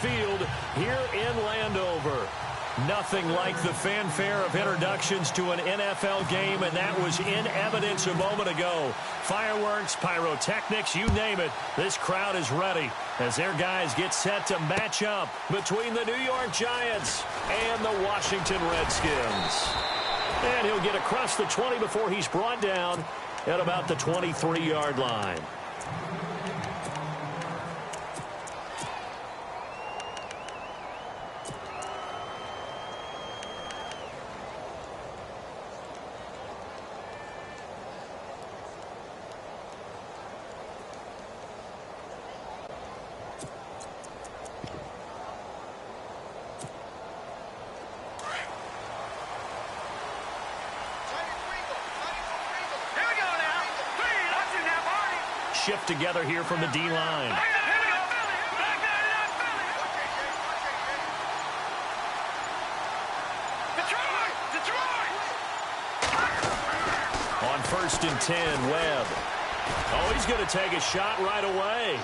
Field here in Landover. Nothing like the fanfare of introductions to an NFL game, and that was in evidence a moment ago. Fireworks, pyrotechnics, you name it. This crowd is ready as their guys get set to match up between the New York Giants and the Washington Redskins. And he'll get across the 20 before he's brought down at about the 23-yard line. Shift together here from the D-line. On 1st and 10, Webb. Oh, he's going to take a shot right away.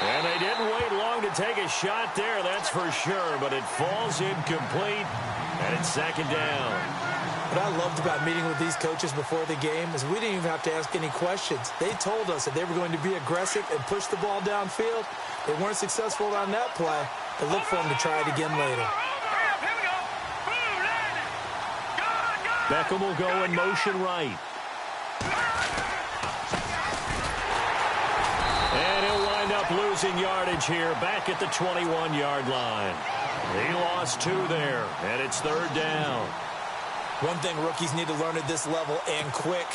And they didn't wait long to take a shot there, that's for sure. But it falls incomplete, and it's 2nd down. What I loved about meeting with these coaches before the game is we didn't even have to ask any questions. They told us that they were going to be aggressive and push the ball downfield. They weren't successful on that play, but look for them to try it again later. Beckham will go in motion right. And he'll wind up losing yardage here back at the 21-yard line. He lost 2 there, and it's 3rd down. One thing rookies need to learn at this level, and quick,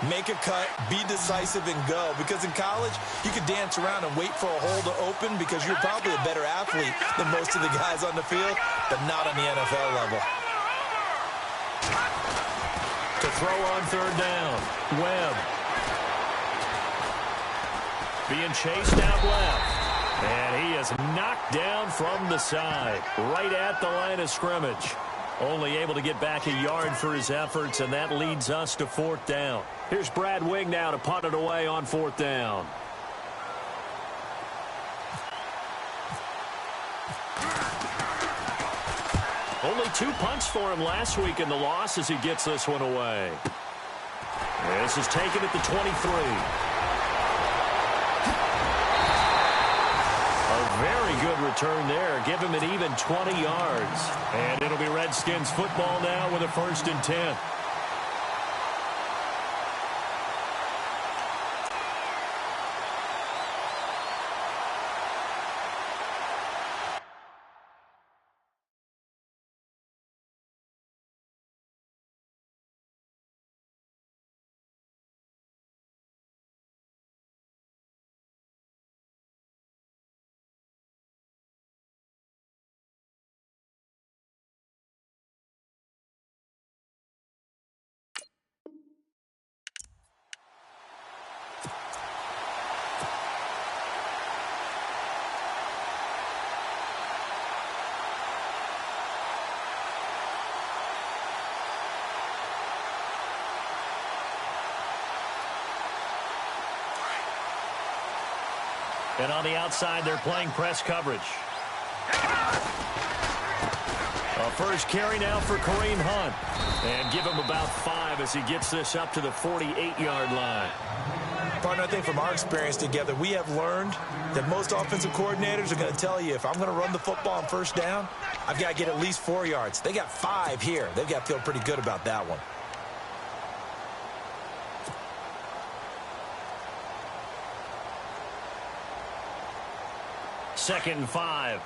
make a cut, be decisive, and go. Because in college, you could dance around and wait for a hole to open because you're probably a better athlete than most of the guys on the field, but not on the NFL level. To throw on 3rd down, Webb. Being chased out left. And he is knocked down from the side, right at the line of scrimmage. Only able to get back a yard for his efforts, and that leads us to 4th down. Here's Brad Wing now to punt it away on 4th down. Only 2 punts for him last week in the loss as he gets this one away. This is taken at the 23. Very good return there. Give him an even 20 yards. And it'll be Redskins football now with a 1st and 10. And on the outside, they're playing press coverage. A first carry now for Kareem Hunt. And give him about 5 as he gets this up to the 48-yard line. Partner, I think from our experience together, we have learned that most offensive coordinators are going to tell you, if I'm going to run the football on 1st down, I've got to get at least 4 yards. They got 5 here. They've got to feel pretty good about that one. Second and 5.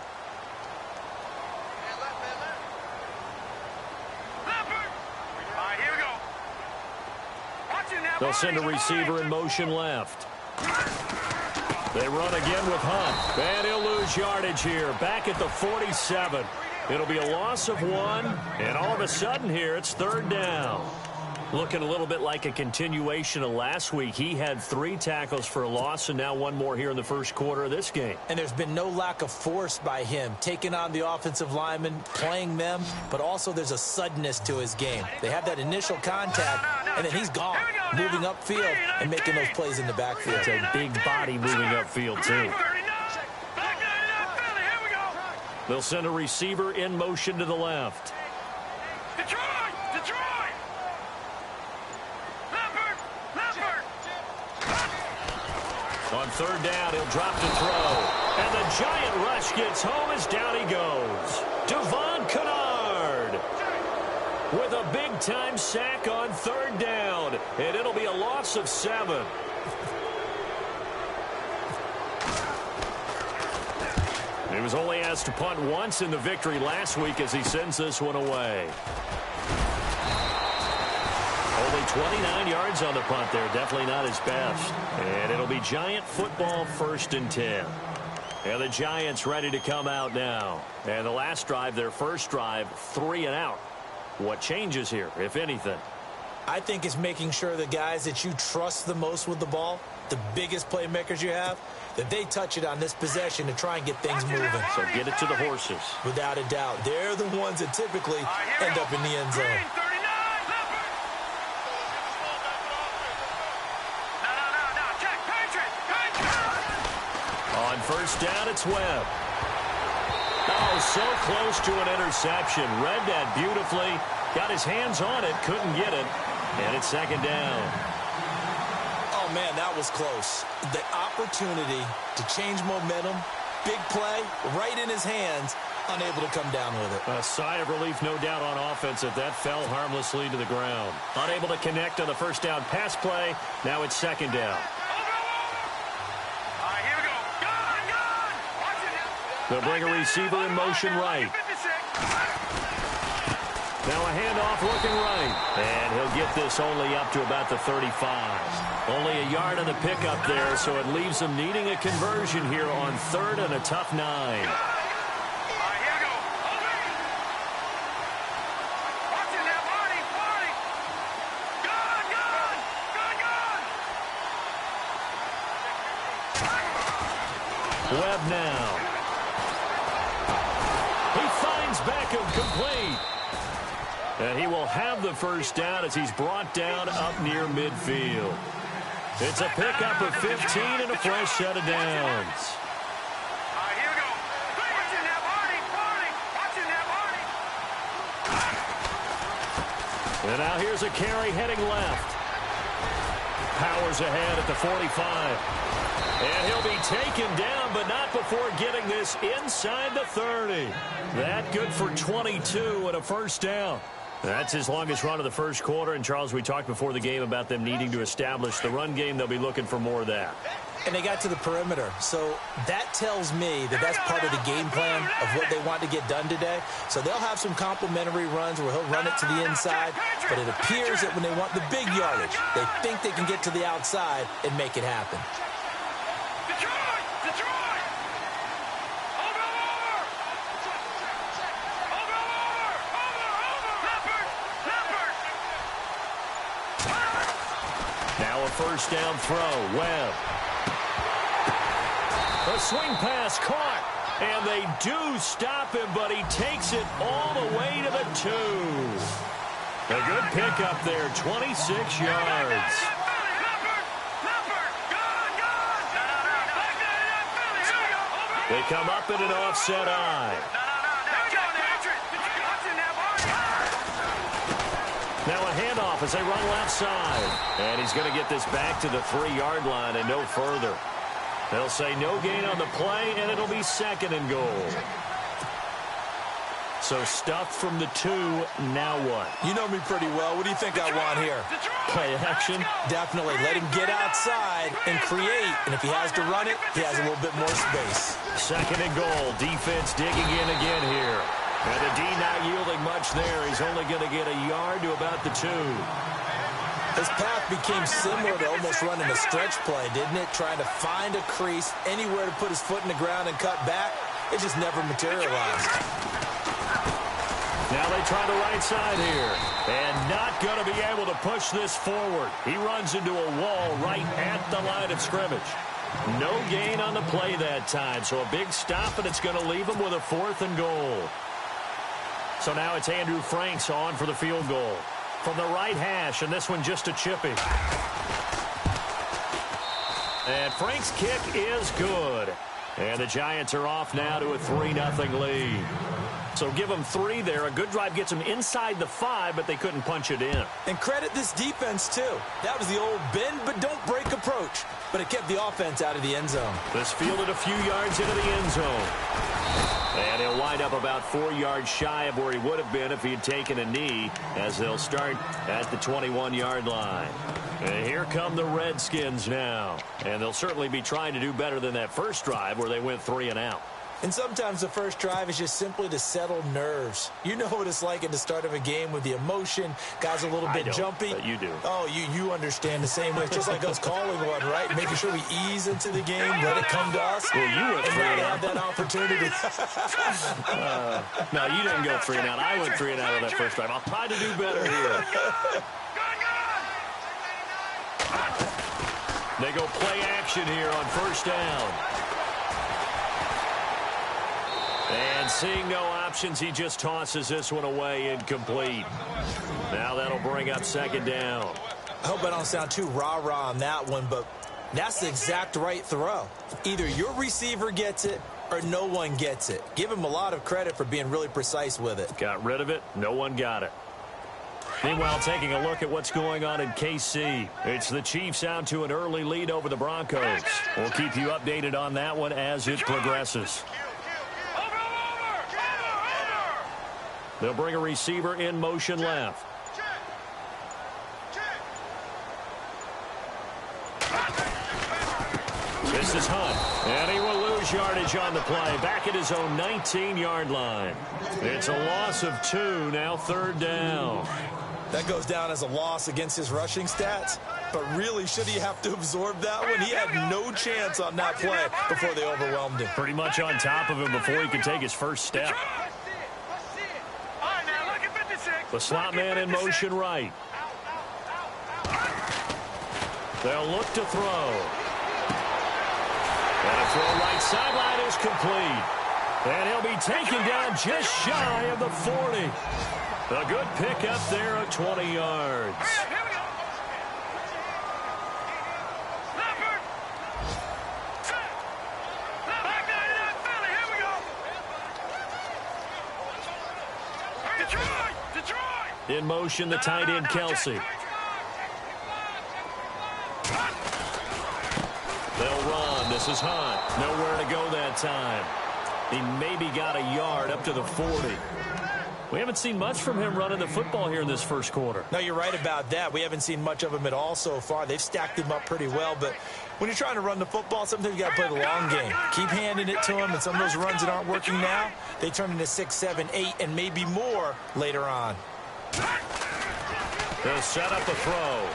They'll send a receiver in motion left. They run again with Hunt. And he'll lose yardage here. Back at the 47. It'll be a loss of 1. And all of a sudden here, it's 3rd down. Looking a little bit like a continuation of last week. He had 3 tackles for a loss, and now 1 more here in the first quarter of this game. And there's been no lack of force by him, taking on the offensive linemen, playing them, but also there's a suddenness to his game. They have that initial contact, and then he's gone, moving upfield and making those plays in the backfield. It's a big body moving upfield, too. They'll send a receiver in motion to the left. Detroit! On third down, he'll drop to throw. And the giant rush gets home as down he goes. Devon Kennard with a big-time sack on third down. And it'll be a loss of 7. He was only asked to punt once in the victory last week as he sends this one away. Only 29 yards on the punt there. Definitely not his best. And it'll be Giant football, 1st and 10. And the Giants ready to come out now. And the last drive, their first drive, 3 and out. What changes here, if anything? I think it's making sure the guys that you trust the most with the ball, the biggest playmakers you have, that they touch it on this possession to try and get things moving. So get it to the horses. Without a doubt. They're the ones that typically end up in the end zone. On first down, it's Webb. Oh, so close to an interception. Read that beautifully. Got his hands on it. Couldn't get it. And it's 2nd down. Oh, man, that was close. The opportunity to change momentum, big play, right in his hands, unable to come down with it. A sigh of relief, no doubt, on offense that fell harmlessly to the ground. Unable to connect on the first down pass play. Now it's 2nd down. They'll bring a receiver in motion right. Now a handoff looking right. And he'll get this only up to about the 35. Only a yard on the pickup there, so it leaves them needing a conversion here on 3rd and a tough 9. Webb now. Beckham complete. And he will have the first down as he's brought down up near midfield. It's a pickup of 15 and a fresh set of downs. And now here's a carry heading left. Powers ahead at the 45. And he'll be taken down, but not before getting this inside the 30. That good for 22 and a first down. That's his longest run of the first quarter. And, Charles, we talked before the game about them needing to establish the run game. They'll be looking for more of that. And they got to the perimeter. So that tells me that that's part of the game plan of what they want to get done today. So they'll have some complimentary runs where he'll run it to the inside. But it appears that when they want the big yardage, they think they can get to the outside and make it happen. First down throw. Webb. A swing pass caught. And they do stop him, but he takes it all the way to the 2. A good pickup there, 26 yards. They come up in an offset eye. Now a handoff as they run left side. And he's going to get this back to the 3-yard line and no further. They'll say no gain on the play, and it'll be 2nd and goal. So stuffed from the 2, now what? You know me pretty well. What do you think I want here? Play action? Definitely. Let him get outside and create. And if he has to run it, he has a little bit more space. 2nd and goal. Defense digging in again here. And the D not yielding much there. He's only going to get a yard to about the 2. His path became similar to almost running a stretch play, didn't it? Trying to find a crease, anywhere to put his foot in the ground and cut back. It just never materialized. Now they try the right side here. And not going to be able to push this forward. He runs into a wall right at the line of scrimmage. No gain on the play that time. So a big stop, and it's going to leave him with a 4th and goal. So now it's Andrew Franks on for the field goal. From the right hash, and this one just a chippy. And Frank's kick is good. And the Giants are off now to a 3-0 lead. So give them 3 there. A good drive gets them inside the 5, but they couldn't punch it in. And credit this defense, too. That was the old bend but don't break approach. But it kept the offense out of the end zone. This fielded a few yards into the end zone. And he'll wind up about 4 yards shy of where he would have been if he had taken a knee, as they'll start at the 21-yard line. And here come the Redskins now. And they'll certainly be trying to do better than that first drive where they went 3 and out. And sometimes the first drive is just simply to settle nerves. You know what it's like at the start of a game with the emotion. Guys a little bit jumpy. But you do. Oh, you understand the same way. It's just like us calling one, right? Making sure we ease into the game, let it come to us. Well, you went 3 and out. Have that opportunity. No, you didn't go 3 and out. I went 3 and out on that first drive. I'll try to do better here. They go play action here on first down. And seeing no options, he just tosses this one away, incomplete. Now that'll bring up second down. I hope I don't sound too rah-rah on that one, but that's the exact right throw. Either your receiver gets it or no one gets it. Give him a lot of credit for being really precise with it. Got rid of it. No one got it. Meanwhile, taking a look at what's going on in KC. It's the Chiefs out to an early lead over the Broncos. We'll keep you updated on that one as it progresses. They'll bring a receiver in motion left. This is Hunt, and he will lose yardage on the play. Back at his own 19-yard line. It's a loss of 2, now third down. That goes down as a loss against his rushing stats. But really, should he have to absorb that one? He had no chance on that play before they overwhelmed him. Pretty much on top of him before he could take his first step. The slot man in motion right. They'll look to throw. And a throw right sideline is complete. And he'll be taken down just shy of the 40. A good pickup there at 20 yards. In motion, the tight end, Kelsey. They'll run. This is Hunt. Nowhere to go that time. He maybe got a yard up to the 40. We haven't seen much from him running the football here in this first quarter. No, you're right about that. We haven't seen much of him at all so far. They've stacked him up pretty well, but when you're trying to run the football, sometimes you got to play the long game. Keep handing it to him, and some of those runs that aren't working now, they turn into 6, 7, 8, and maybe more later on. They'll set up a throw.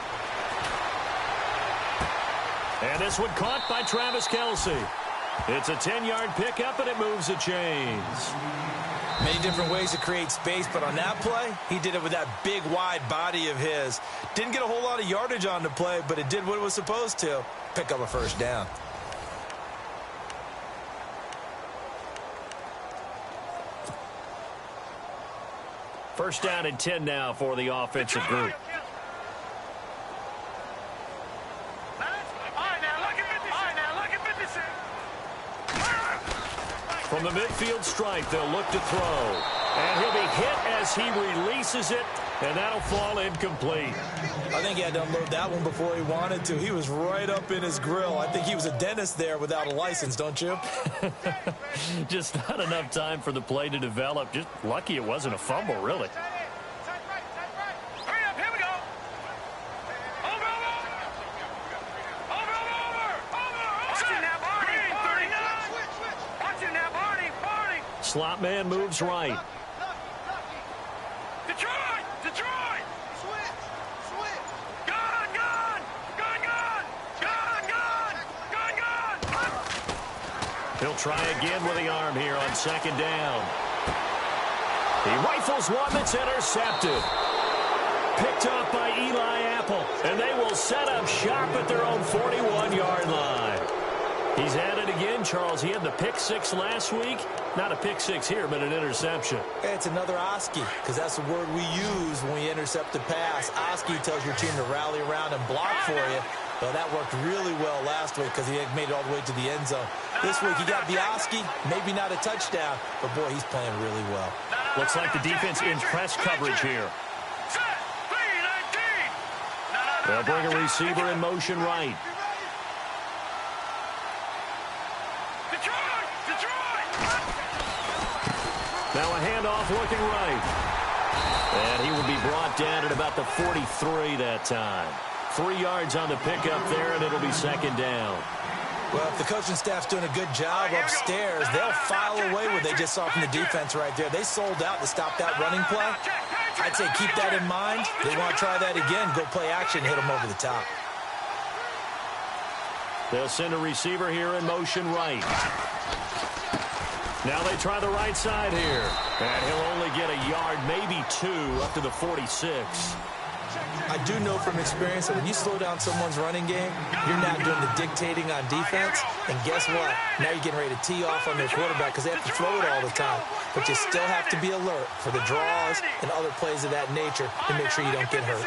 And this one caught by Travis Kelsey. It's a 10-yard pickup, and it moves the chains. Many different ways to create space, but on that play, he did it with that big, wide body of his. Didn't get a whole lot of yardage on the play, but it did what it was supposed to. Pick up a first down. First down and 10 now for the offensive group. From the midfield stripe, they'll look to throw. And he'll be hit as he releases it, and that'll fall incomplete. I think he had to unload that one before he wanted to. He was right up in his grill. I think he was a dentist there without a license, don't you? Just not enough time for the play to develop. Just lucky it wasn't a fumble, really. Slot man moves right. Detroit! Detroit! Switch! Switch! Gun! Gun! Gun! Gun! Gun! Gun! Gun! Gun! He'll try again with the arm here on second down. He rifles one that's intercepted. Picked off by Eli Apple. And they will set up shop at their own 41-yard line. He's at it again, Charles. He had the pick six last week. Not a pick six here, but an interception. It's another Oski, because that's the word we use when we intercept the pass. Oski tells your team to rally around and block for you. Well, that worked really well last week because he had made it all the way to the end zone. This week he got the Oski, maybe not a touchdown, but boy, he's playing really well. Looks like the defense in press coverage here. They'll bring a receiver in motion right. Now a handoff looking right. And he will be brought down at about the 43 that time. 3 yards on the pickup there, and it'll be second down. Well, if the coaching staff's doing a good job upstairs, they'll file away what they just saw from the defense right there. They sold out to stop that running play. I'd say keep that in mind. They want to try that again. Go play action, hit them over the top. They'll send a receiver here in motion right. Now they try the right side here. And he'll only get a yard, maybe 2, up to the 46. I do know from experience that when you slow down someone's running game, you're not doing the dictating on defense. And guess what? Now you're getting ready to tee off on their quarterback because they have to throw it all the time. But you still have to be alert for the draws and other plays of that nature to make sure you don't get hurt.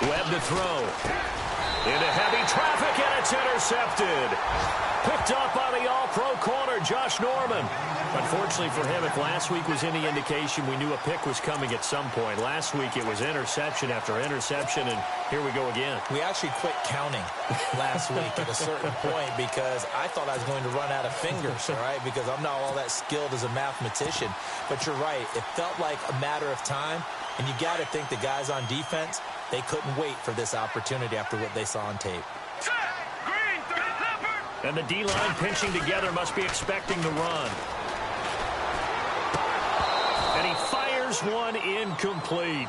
Webb to throw. Into heavy traffic, and it's intercepted. Picked up by the all-pro corner, Josh Norman. Unfortunately for him, if last week was any indication, we knew a pick was coming at some point. Last week it was interception after interception, and here we go again. We actually quit counting last week at a certain point because I thought I was going to run out of fingers, all right, because I'm not all that skilled as a mathematician. But you're right. It felt like a matter of time, and you got to think the guys on defense, they couldn't wait for this opportunity after what they saw on tape. And the D-line pinching together must be expecting the run. And he fires one incomplete.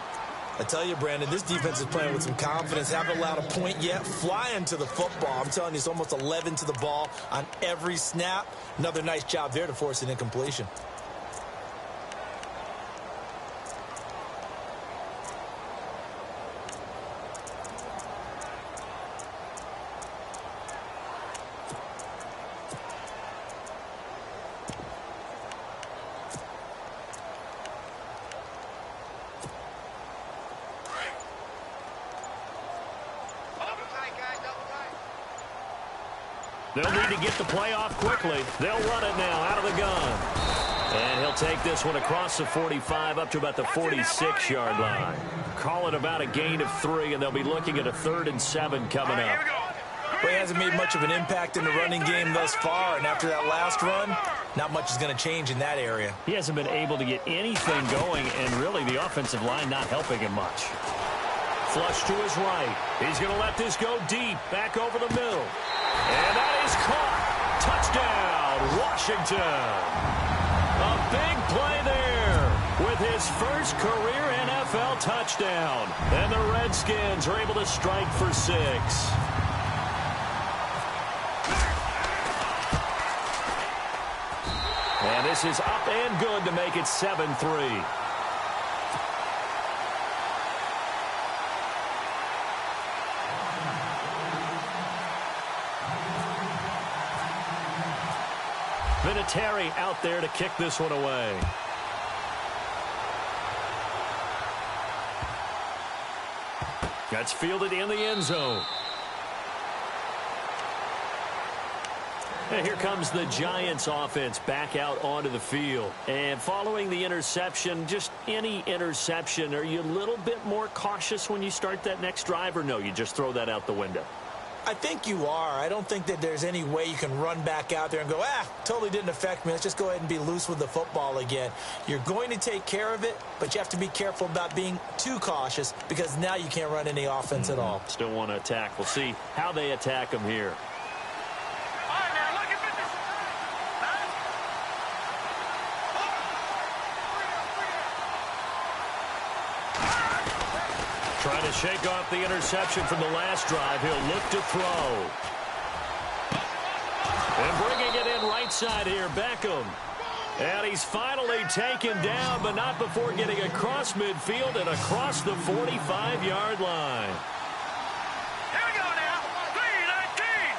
I tell you, Brandon, this defense is playing with some confidence. Haven't allowed a point yet. Flying to the football. I'm telling you, it's almost 11 to the ball on every snap. Another nice job there to force an incompletion. They'll need to get the play off quickly. They'll run it now out of the gun. And he'll take this one across the 45 up to about the 46-yard line. Call it about a gain of 3, and they'll be looking at a 3rd and 7 coming up. Well, he hasn't made much of an impact in the running game thus far, and after that last run, not much is going to change in that area. He hasn't been able to get anything going, and really the offensive line not helping him much. Flush to his right. He's going to let this go deep, back over the middle. And that is caught. Touchdown, Washington. A big play there with his first career NFL touchdown. And the Redskins are able to strike for 6. And this is up and good to make it 7-3. Vinatieri out there to kick this one away. That's fielded in the end zone. And here comes the Giants offense back out onto the field. And following the interception, just any interception, are you a little bit more cautious when you start that next drive, or no, you just throw that out the window? I think you are. I don't think that there's any way you can run back out there and go, totally didn't affect me. Let's just go ahead and be loose with the football again. You're going to take care of it, but you have to be careful about being too cautious because now you can't run any offense at all. Still want to attack. We'll see how they attack him here. Trying to shake off the interception from the last drive. He'll look to throw. And bringing it in right side here, Beckham. And he's finally taken down, but not before getting across midfield and across the 45-yard line. Here we go now. 3-19.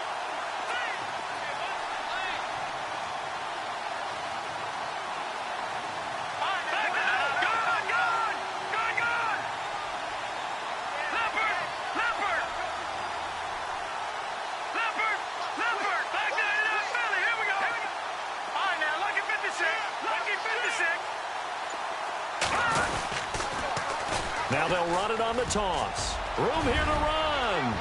Now they'll run it on the toss. Room here to run.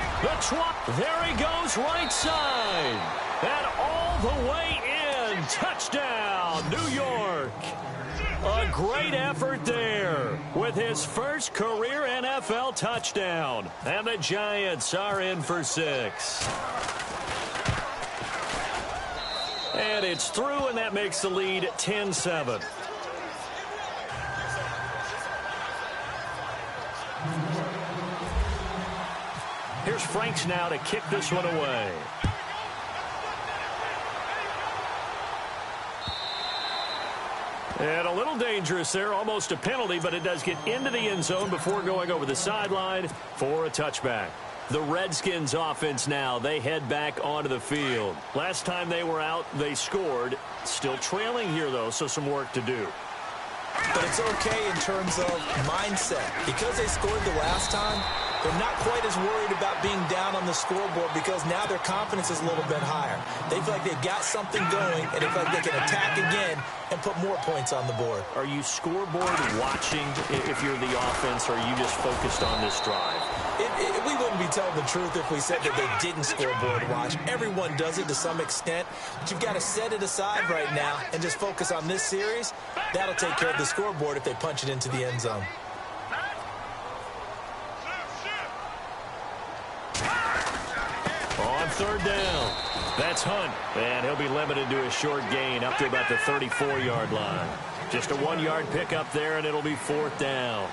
There he goes right side. And all the way in. Touchdown, New York. A great effort there with his first career NFL touchdown. And the Giants are in for 6. And it's through, and that makes the lead 10-7. Here's Franks now to kick this one away. And a little dangerous there, almost a penalty, but it does get into the end zone before going over the sideline for a touchback. The Redskins offense now, they head back onto the field. Last time they were out, they scored. Still trailing here, though, so some work to do. But it's okay in terms of mindset. Because they scored the last time, they're not quite as worried about being down on the scoreboard because now their confidence is a little bit higher. They feel like they've got something going, and they feel like they can attack again and put more points on the board. Are you scoreboard watching if you're the offense, or are you just focused on this drive? We wouldn't be telling the truth if we said that they didn't scoreboard watch. Everyone does it to some extent, but you've got to set it aside right now and just focus on this series. That'll take care of the scoreboard if they punch it into the end zone. On third down, that's Hunt, and he'll be limited to a short gain up to about the 34-yard line. Just a 1-yard pickup there, and it'll be 4th down.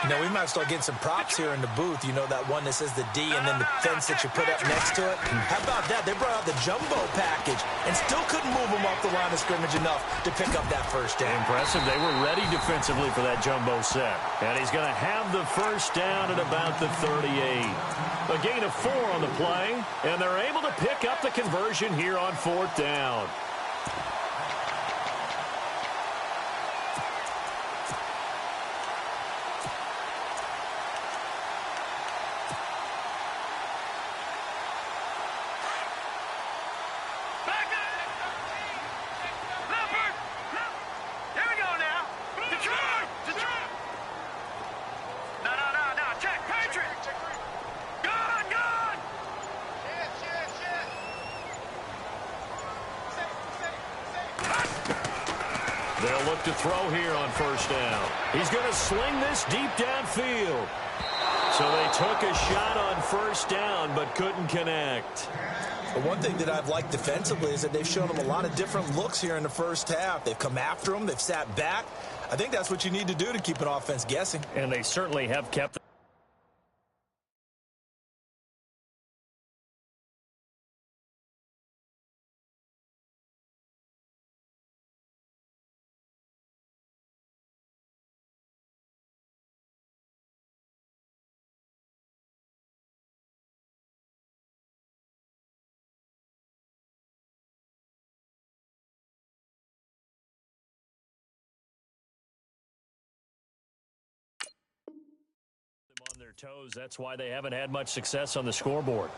You know, we might start getting some props here in the booth. You know, that one that says the D and then the fence that you put up next to it. How about that? They brought out the jumbo package and still couldn't move them off the line of scrimmage enough to pick up that first down. Impressive. They were ready defensively for that jumbo set. And he's going to have the first down at about the 38. A gain of 4 on the play, and they're able to pick up the conversion here on 4th down. They'll look to throw here on first down. He's going to sling this deep downfield. So they took a shot on first down but couldn't connect. But one thing that I've liked defensively is that they've shown them a lot of different looks here in the first half. They've come after them. They've sat back. I think that's what you need to do to keep an offense guessing. And they certainly have kept on their toes. That's why they haven't had much success on the scoreboard.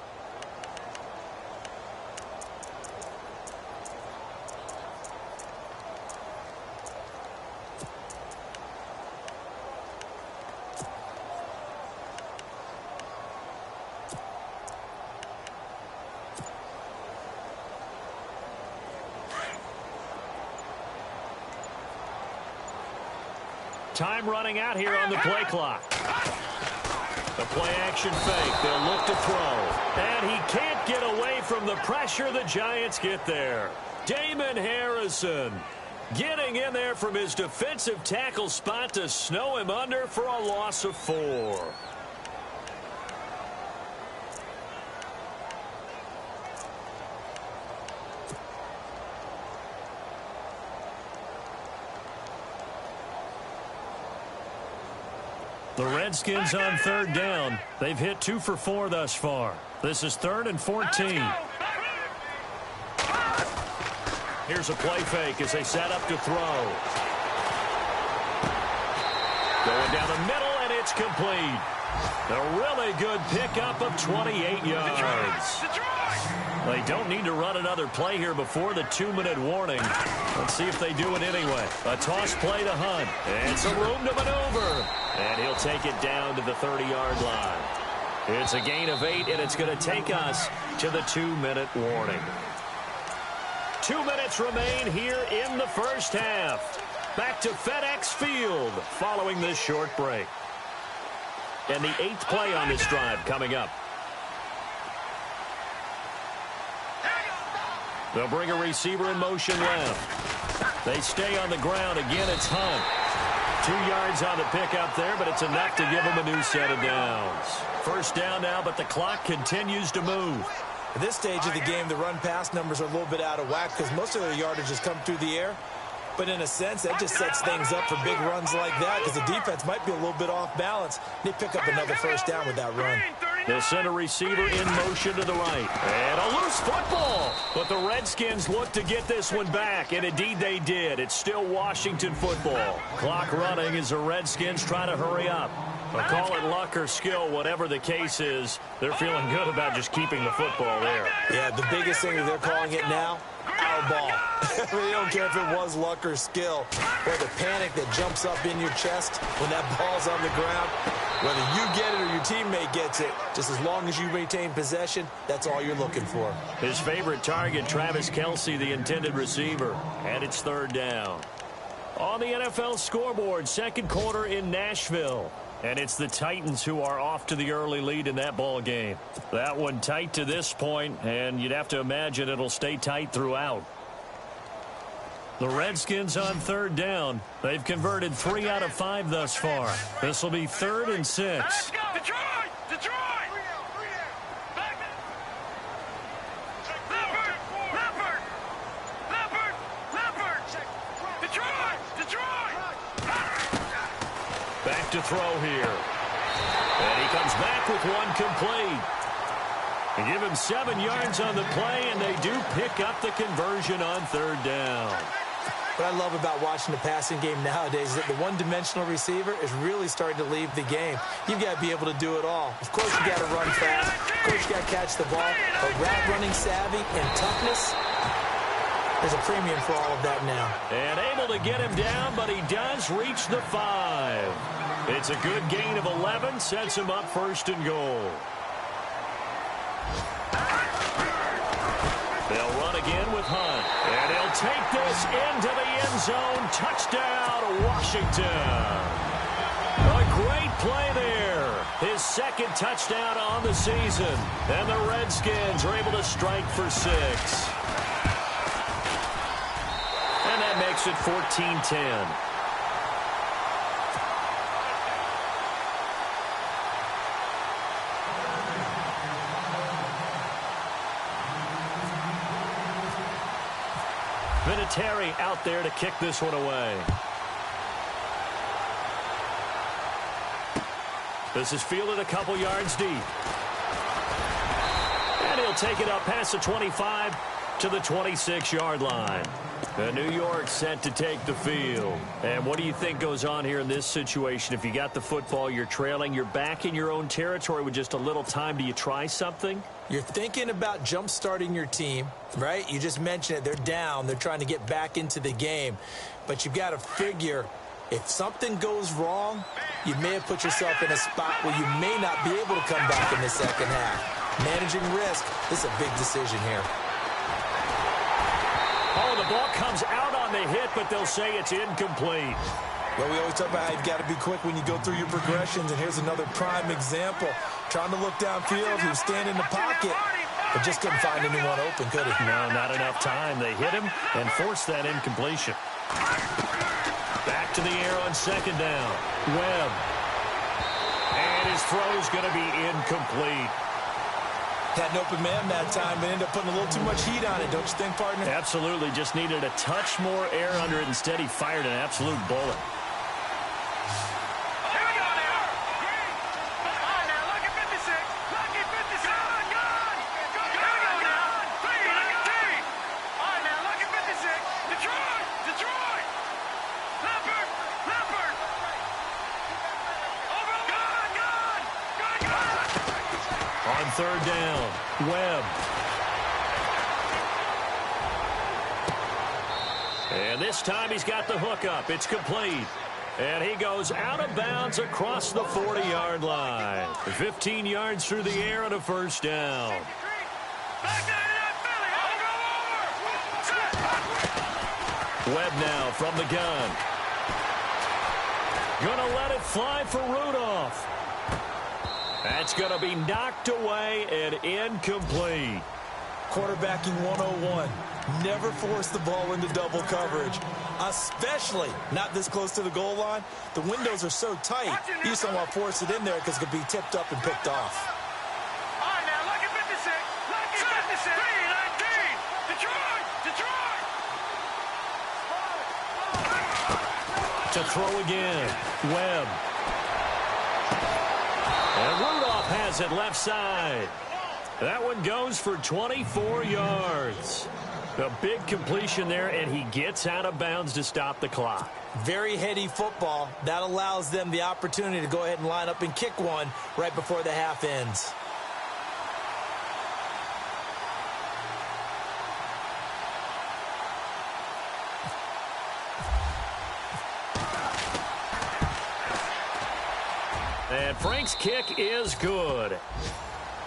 Time running out here on the play clock. The play-action fake. They'll look to throw. And he can't get away from the pressure. The Giants get there. Damon Harrison getting in there from his defensive tackle spot to snow him under for a loss of 4. The Redskins on third down. They've hit 2 for 4 thus far. This is 3rd and 14. Here's a play fake as they set up to throw. Going down the middle, and it's complete. A really good pickup of 28 yards. They don't need to run another play here before the 2-minute warning. Let's see if they do it anyway. A toss play to Hunt. And some room to maneuver. And he'll take it down to the 30-yard line. It's a gain of 8, and it's going to take us to the 2-minute warning. 2 minutes remain here in the first half. Back to FedEx Field following this short break. And the 8th play on this drive coming up. They'll bring a receiver in motion left. They stay on the ground. Again, it's Hunt. 2 yards on the pickup there, but it's enough to give them a new set of downs. First down now, but the clock continues to move. At this stage of the game, the run-pass numbers are a little bit out of whack because most of their yardage has come through the air. But in a sense, that just sets things up for big runs like that because the defense might be a little bit off balance. They pick up another first down with that run. They'll send a receiver in motion to the right. And a loose football. But the Redskins look to get this one back, and indeed they did. It's still Washington football. Clock running as the Redskins try to hurry up. But call it luck or skill, whatever the case is, they're feeling good about just keeping the football there. Yeah, the biggest thing that they're calling it now, our ball. They don't care if it was luck or skill, or the panic that jumps up in your chest when that ball's on the ground. Whether you get it or your teammate gets it, just as long as you maintain possession, that's all you're looking for. His favorite target, Travis Kelce, the intended receiver, and it's 3rd down. On the NFL scoreboard, second quarter in Nashville. And it's the Titans who are off to the early lead in that ball game. That one tight to this point, and you'd have to imagine it'll stay tight throughout. The Redskins on 3rd down. They've converted 3 out of 5 thus far. This will be 3rd and 6. Let's go! Detroit! Detroit! Leopard! Leopard! Leopard! Detroit! Detroit! Back to throw here. And he comes back with one complete. They give him 7 yards on the play, and they do pick up the conversion on 3rd down. What I love about watching the passing game nowadays is that the one-dimensional receiver is really starting to leave the game. You've got to be able to do it all. Of course, you got to run fast. Of course, you got to catch the ball. But route running savvy and toughness, there's a premium for all of that now. And able to get him down, but he does reach the 5. It's a good gain of 11, sets him up 1st and goal. They'll run again with Hunt. And he'll take this into the end zone. Touchdown, Washington. A great play there. His 2nd touchdown on the season. And the Redskins are able to strike for 6. And that makes it 14-10. Vinatieri out there to kick this one away. This is fielded a couple yards deep. And he'll take it up past the 25 to the 26-yard line. And New York set to take the field. And what do you think goes on here in this situation? If you got the football, you're trailing, you're back in your own territory with just a little time. Do you try something? You're thinking about jump-starting your team, right? You just mentioned it. They're down. They're trying to get back into the game. But you've got to figure if something goes wrong, you may have put yourself in a spot where you may not be able to come back in the second half. Managing risk, this is a big decision here. Oh, the ball comes out on the hit, but they'll say it's incomplete. Well, we always talk about how you've got to be quick when you go through your progressions, and here's another prime example. Trying to look downfield, he was standing in the pocket, but just couldn't find anyone open, could he? No, not enough time. They hit him and forced that incompletion. Back to the air on 2nd down. Webb. And his throw's going to be incomplete. Had an open man that time, but ended up putting a little too much heat on it, don't you think, partner? Absolutely. Just needed a touch more air under it. Instead, he fired an absolute bullet. Here we go now. All right, now, look at 56. Look at 56. Gone. Here we go now. 3-19. All right, now, look at 56. Detroit. Detroit. Leopard. Leopard. Over. Gone. Gone. Gone. On 3rd down, Webb. And this time he's got the hook up. It's complete. And he goes out of bounds across the 40-yard line. 15 yards through the air and a first down. Webb now from the gun. Gonna let it fly for Rudolph. That's gonna be knocked away and incomplete. Quarterbacking 101. Never force the ball into double coverage, especially not this close to the goal line. The windows are so tight, you just don't want to force it in there because it could be tipped up and picked off. All right, now, lucky 56. Lucky 56. 3-19. Detroit. To throw again. Webb. And Rudolph has it left side. That one goes for 24 yards. A big completion there, and he gets out of bounds to stop the clock. Very heady football. That allows them the opportunity to go ahead and line up and kick one right before the half ends. And Frank's kick is good.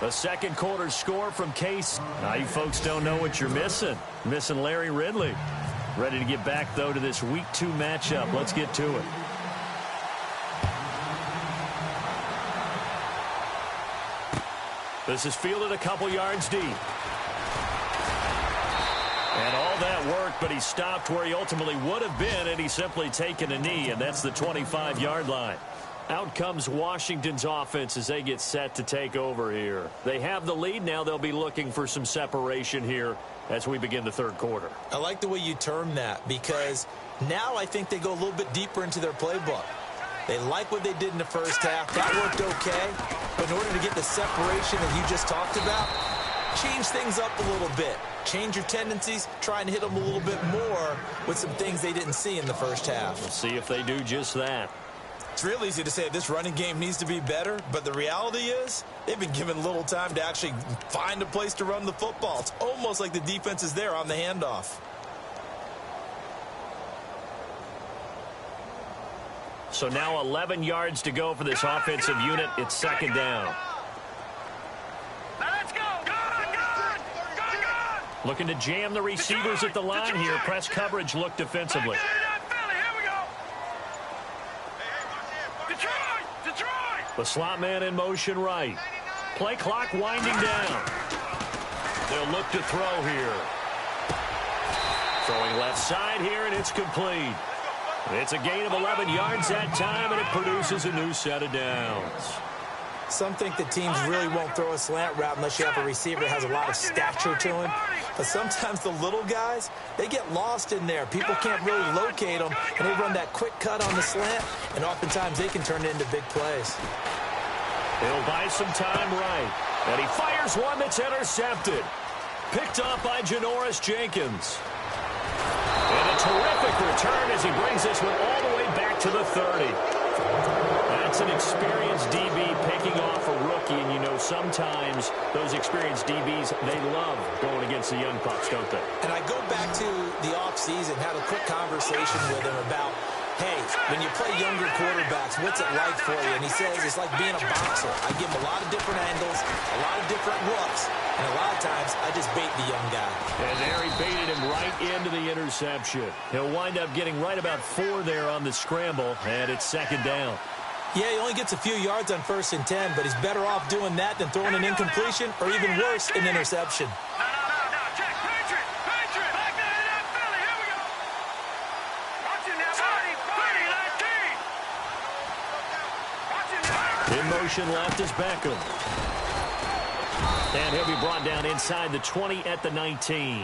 A second quarter score from Case. Now, you folks don't know what you're missing. Missing Larry Ridley. Ready to get back, though, to this Week 2 matchup. Let's get to it. This is fielded a couple yards deep. And all that work, but he stopped where he ultimately would have been, and he's simply taken a knee, and that's the 25-yard line. Out comes Washington's offense as they get set to take over here. They have the lead. Now they'll be looking for some separation here as we begin the third quarter. I like the way you term that because now I think they go a little bit deeper into their playbook. They like what they did in the first half. That worked okay. But in order to get the separation that you just talked about, change things up a little bit. Change your tendencies, try and hit them a little bit more with some things they didn't see in the first half. We'll see if they do just that. It's real easy to say this running game needs to be better, but the reality is they've been given little time to actually find a place to run the football. It's almost like the defense is there on the handoff. So now 11 yards to go for this offensive unit. It's second down. Now let's go. Go. Looking to jam the receivers at the line here. Press coverage look defensively. The slot man in motion right. Play clock winding down. They'll look to throw here. Throwing left side here, and it's complete. It's a gain of 11 yards that time, and it produces a new set of downs. Some think that teams really won't throw a slant route unless you have a receiver that has a lot of stature to him. But sometimes the little guys, they get lost in there. People can't really locate them, and they run that quick cut on the slant, and oftentimes they can turn it into big plays. He'll buy some time right. And he fires one that's intercepted. Picked off by Janoris Jenkins. And a terrific return as he brings this one all the way back to the 30. That's an experienced DB picking off a rookie, and you know sometimes those experienced DBs, they love going against the young pups, don't they? And I go back to the offseason, had a quick conversation with him about, hey, when you play younger quarterbacks, what's it like for you? And he says it's like being a boxer. I give him a lot of different angles, a lot of different looks, and a lot of times I just bait the young guy. And there he baited him right into the interception. He'll wind up getting right about 4 there on the scramble, and it's second down. Yeah, he only gets a few yards on 1st and 10, but he's better off doing that than throwing an incompletion or even worse, an interception. No. Check. Patriot. Back there in that Philly. Here we go. Watching that 40, 19. Watching that. In motion left is Beckham. And he'll be brought down inside the 20 at the 19.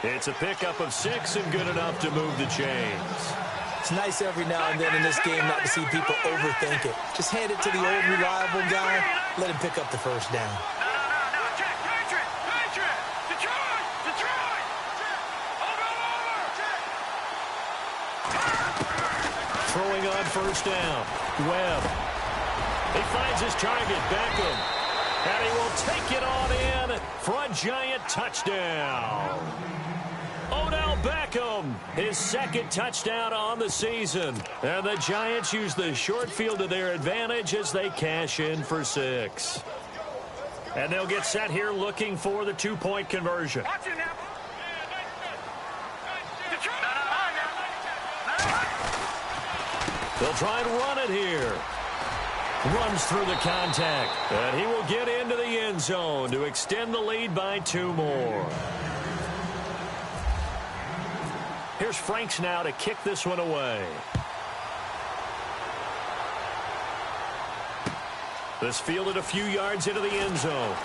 It's a pickup of 6 and good enough to move the chains. It's nice every now and then in this game not to see people overthink it. Just hand it to the old reliable guy, let him pick up the first down. No. Check. Patriot. Detroit. Over. Throwing on first down. Webb. He finds his target, Beckham. And he will take it on in for a giant touchdown. Odell Beckham, his second touchdown on the season. And the Giants use the short field to their advantage as they cash in for 6. And they'll get set here looking for the 2-point conversion. They'll try and run it here. Runs through the contact. And he will get into the end zone to extend the lead by 2 more. Here's Franks now to kick this one away. This fielded a few yards into the end zone.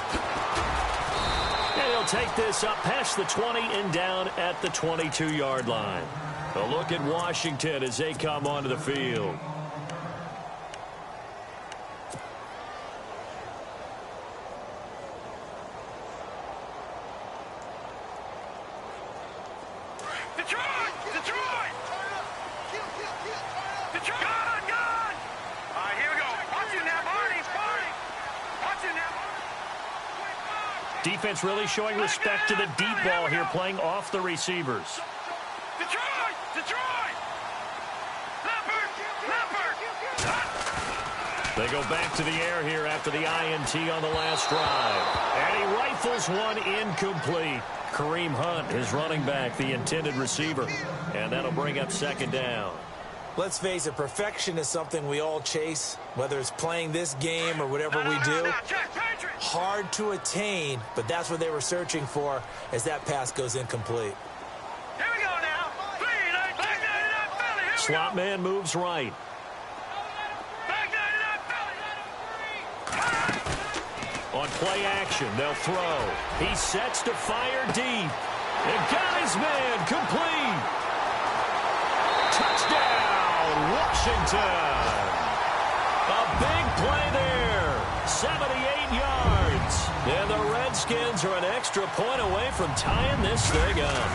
And he'll take this up past the 20 and down at the 22-yard line. A look at Washington as they come onto the field. Defense really showing respect to the deep ball here, playing off the receivers. They go back to the air here after the INT on the last drive. And he rifles one incomplete. Kareem Hunt, his running back, the intended receiver. And that'll bring up 2nd down. Let's face it, perfection is something we all chase, whether it's playing this game or whatever we do. Hard to attain, but that's what they were searching for as that pass goes incomplete. Here we go now. Slot man moves right. On play action, they'll throw. He sets to fire deep. And got his man complete. Touchdown, Washington. A big play there. 78 yards. And the Redskins are an extra point away from tying this thing up.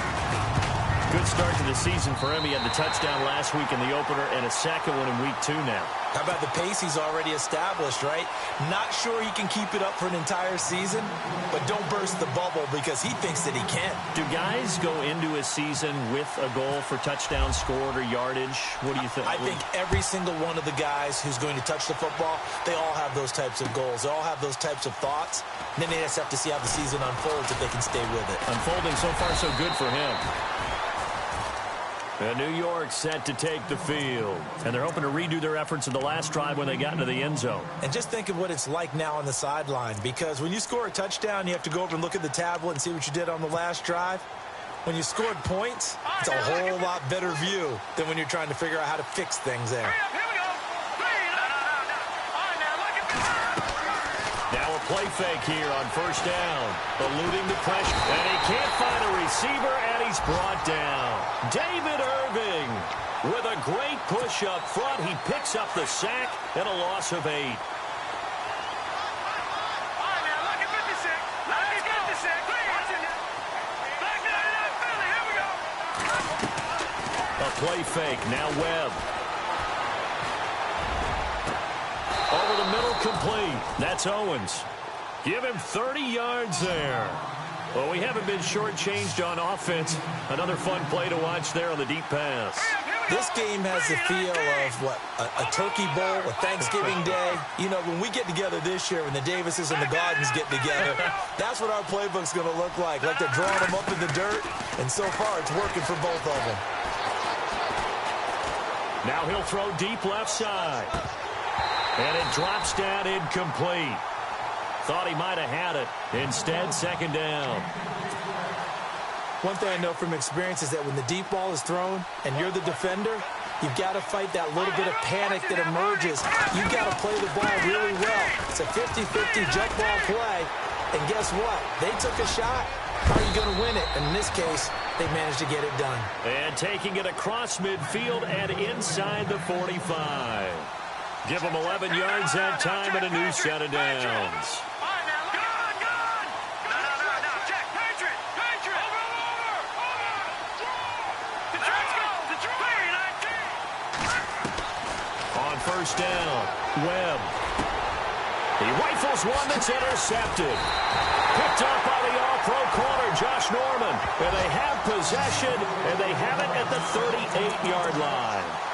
Good start to the season for him. He had the touchdown last week in the opener and a second one in week 2 now. How about the pace he's already established, right? Not sure he can keep it up for an entire season, but don't burst the bubble because he thinks that he can. Do guys go into a season with a goal for touchdowns scored or yardage? What do you think? I think every single one of the guys who's going to touch the football, they all have those types of goals. They all have those types of thoughts. And then they just have to see how the season unfolds if they can stay with it. Unfolding so far so good for him. And New York set to take the field. And they're hoping to redo their efforts in the last drive when they got into the end zone. And just think of what it's like now on the sideline. Because when you score a touchdown, you have to go over and look at the tablet and see what you did on the last drive. When you scored points, it's a whole lot better view than when you're trying to figure out how to fix things there. Now a play fake here on 1st down. Eluding the pressure. And he can't find a receiver, and he's brought down. David Irving with a great push up front. He picks up the sack and a loss of 8. A play fake. Now Webb. Over the middle, complete. That's Owens. Give him 30 yards there. Well, we haven't been shortchanged on offense. Another fun play to watch there on the deep pass. This game has the feel of, what, a turkey bowl, a Thanksgiving day. You know, when we get together this year, when the Davises and the Gardens get together, that's what our playbook's going to look like. Like they're drawing them up in the dirt, and so far it's working for both of them. Now he'll throw deep left side. And it drops down incomplete. Thought he might have had it. Instead, 2nd down. One thing I know from experience is that when the deep ball is thrown and you're the defender, you've got to fight that little bit of panic that emerges. You've got to play the ball really well. It's a 50-50 jump ball play. And guess what? They took a shot. How are you going to win it? And in this case, they managed to get it done. And taking it across midfield and inside the 45. Give them 11 yards that time and a new set of downs. On 1st down, Webb. He rifles one that's intercepted. Picked up by the all-pro corner, Josh Norman. And they have possession, and they have it at the 38-yard line.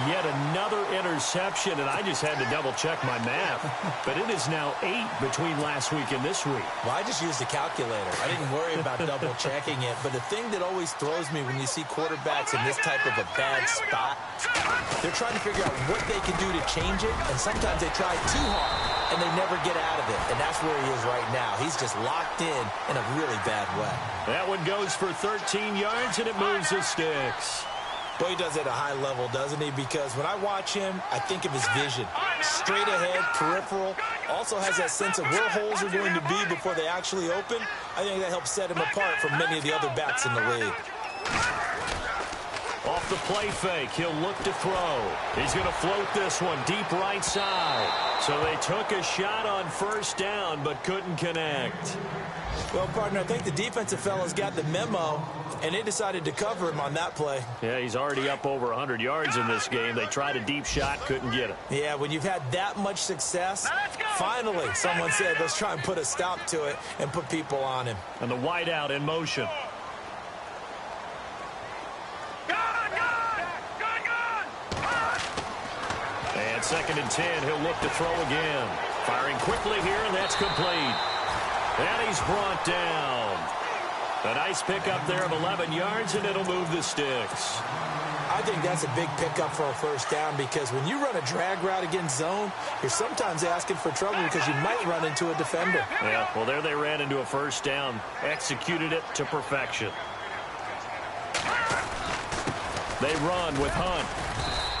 Yet another interception, and I just had to double-check my math. But it is now 8 between last week and this week. Well, I just used a calculator. I didn't worry about double-checking it. But the thing that always throws me when you see quarterbacks in this type of a bad spot, they're trying to figure out what they can do to change it, and sometimes they try too hard, and they never get out of it. And that's where he is right now. He's just locked in a really bad way. That one goes for 13 yards, and it moves the sticks. Well, he does it at a high level, doesn't he? Because when I watch him, I think of his vision. Straight ahead, peripheral. Also has that sense of where holes are going to be before they actually open. I think that helps set him apart from many of the other backs in the league. Off the play fake, he'll look to throw. He's going to float this one deep right side. So they took a shot on first down, but couldn't connect. Well, partner, I think the defensive fellas got the memo, and they decided to cover him on that play. Yeah, he's already up over 100 yards in this game. They tried a deep shot, couldn't get it. Yeah, when you've had that much success, finally someone said, let's try and put a stop to it and put people on him. And the wideout in motion. And 2nd and 10, he'll look to throw again. Firing quickly here, and that's complete. And he's brought down. A nice pickup there of 11 yards, and it'll move the sticks. I think that's a big pickup for a first down because when you run a drag route against zone, you're sometimes asking for trouble because you might run into a defender. Yeah, well, there they ran into a first down. Executed it to perfection. They run with Hunt.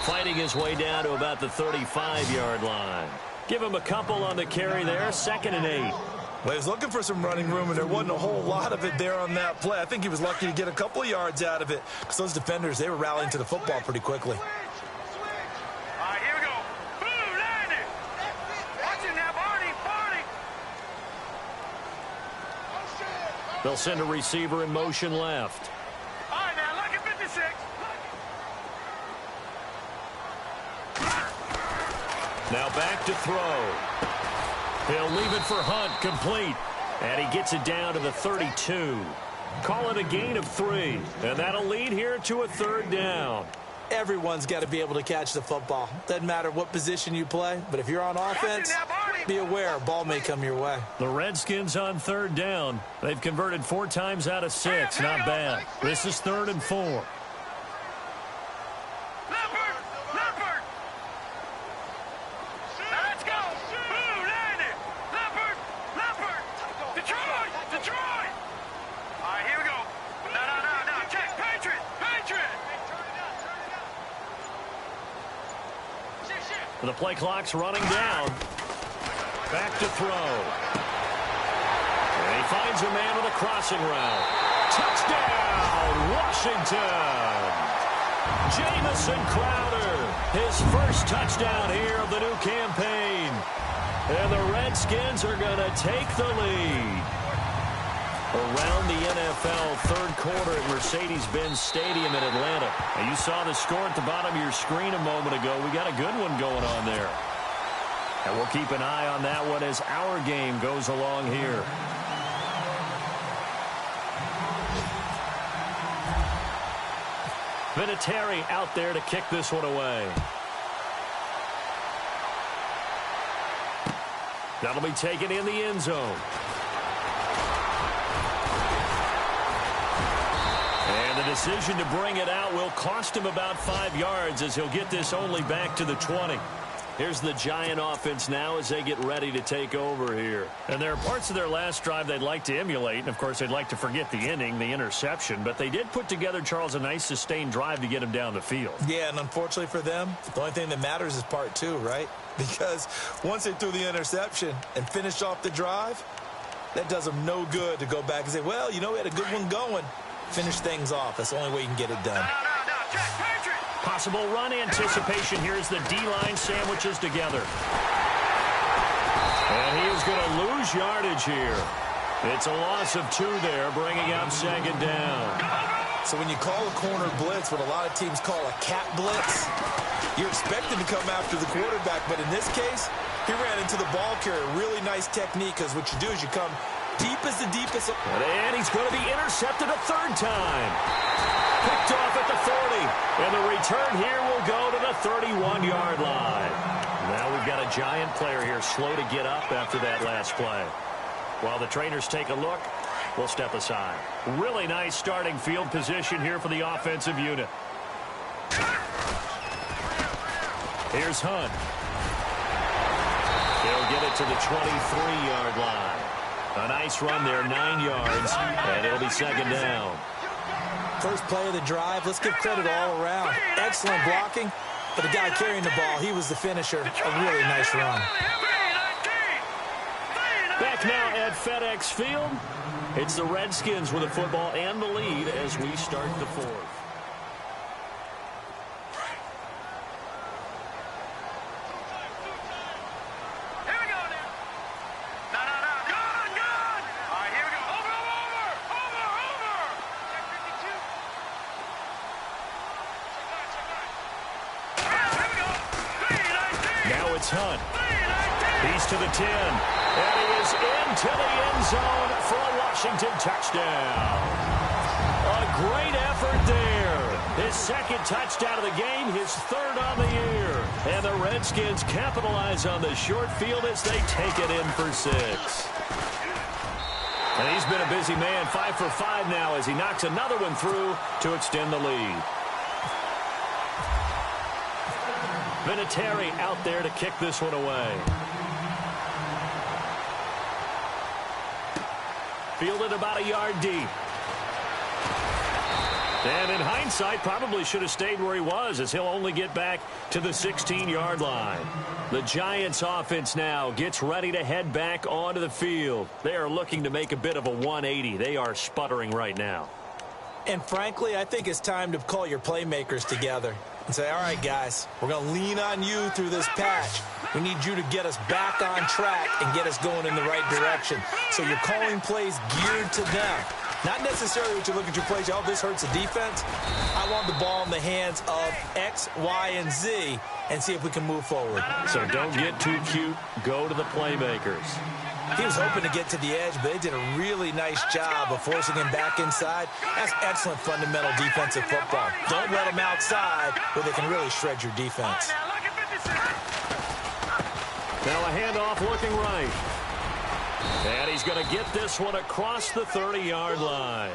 Fighting his way down to about the 35-yard line. Give him a couple on the carry there. 2nd and 8. Well, he was looking for some running room, and there wasn't a whole lot of it there on that play. I think he was lucky to get a couple of yards out of it because those defenders, they were rallying to the football pretty quickly. All right, here we go. Boom, land it. Watch it now, Barney. They'll send a receiver in motion left. All right, now, look at 56. Now back to throw. He'll leave it for Hunt, complete. And he gets it down to the 32. Call it a gain of 3. And that'll lead here to a 3rd down. Everyone's got to be able to catch the football. Doesn't matter what position you play, but if you're on offense, be aware a ball may come your way. The Redskins on 3rd down. They've converted 4 times out of 6. Not bad. This is 3rd and 4. The play clock's running down. Back to throw. And he finds a man with a crossing route. Touchdown, Washington! Jamison Crowder, his first touchdown here of the new campaign. And the Redskins are going to take the lead. Around the NFL, 3rd quarter at Mercedes-Benz Stadium in Atlanta. Now, you saw the score at the bottom of your screen a moment ago. We got a good one going on there. And we'll keep an eye on that one as our game goes along here. Vinatieri out there to kick this one away. That'll be taken in the end zone. And the decision to bring it out will cost him about 5 yards as he'll get this only back to the 20. Here's the Giant offense now as they get ready to take over here. And there are parts of their last drive they'd like to emulate. And, of course, they'd like to forget the ending, the interception. But they did put together, Charles, a nice sustained drive to get him down the field. Yeah, and unfortunately for them, the only thing that matters is part 2, right? Because once they threw the interception and finished off the drive, that does them no good to go back and say, well, you know, we had a good one going. Finish things off. That's the only way you can get it done. Possible run anticipation here as the D-line sandwiches together. And he is going to lose yardage here. It's a loss of 2 there, bringing up 2nd down. So when you call a corner blitz, what a lot of teams call a cat blitz, you're expected to come after the quarterback. But in this case, he ran into the ball carrier. Really nice technique because what you do is you come deep as the deepest. And he's going to be intercepted a third time. Picked off at the 40. And the return here will go to the 31-yard line. Now we've got a giant player here slow to get up after that last play. While the trainers take a look, we'll step aside. Really nice starting field position here for the offensive unit. Here's Hunt. He'll get it to the 23-yard line. A nice run there, 9 yards, and it'll be second down. First play of the drive, let's give credit all around. Excellent blocking, but the guy carrying the ball, he was the finisher. A really nice run. Back now at FedEx Field. It's the Redskins with the football and the lead as we start the fourth. Hunt. He's to the 10. And he is into the end zone for a Washington touchdown. A great effort there. His second touchdown of the game, his third on the year. And the Redskins capitalize on the short field as they take it in for 6. And he's been a busy man, 5 for 5 now as he knocks another one through to extend the lead. Vinatieri out there to kick this one away. Fielded about a yard deep. And in hindsight, probably should have stayed where he was as he'll only get back to the 16-yard line. The Giants offense now gets ready to head back onto the field. They are looking to make a bit of a 180. They are sputtering right now. And frankly, I think it's time to call your playmakers together and say, all right, guys, we're going to lean on you through this patch. We need you to get us back on track and get us going in the right direction. So you're calling plays geared to them. Not necessarily what you look at your plays, oh, this hurts the defense. I want the ball in the hands of X, Y, and Z and see if we can move forward. So don't get too cute. Go to the playmakers. He was hoping to get to the edge, but they did a really nice job of forcing him back inside. That's excellent fundamental defensive football. Don't let him outside where they can really shred your defense. Now a handoff looking right. And he's going to get this one across the 30-yard line.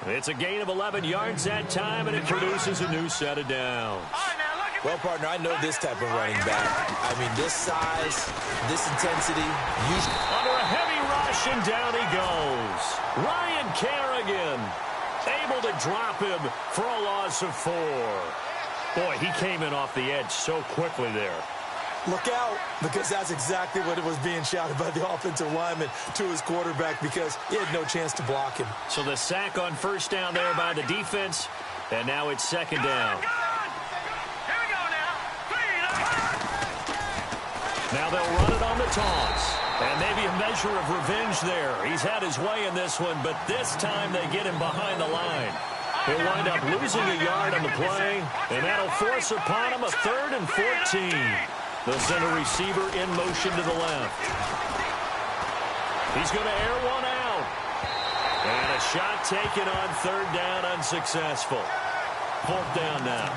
It's a gain of 11 yards that time, and it produces a new set of downs. Well, partner, I know this type of running back. I mean, this size, this intensity. Under a heavy rush, and down he goes. Ryan Kerrigan able to drop him for a loss of 4. Boy, he came in off the edge so quickly there. Look out, because that's exactly what it was being shouted by the offensive lineman to his quarterback because he had no chance to block him. So the sack on first down there by the defense, and now it's second down. Now they'll run it on the toss. And maybe a measure of revenge there. He's had his way in this one, but this time they get him behind the line. He'll wind up losing a yard on the play, and that'll force upon him a 3rd and 14. The center receiver in motion to the left. He's going to air one out. And a shot taken on 3rd down, unsuccessful. 4th down now.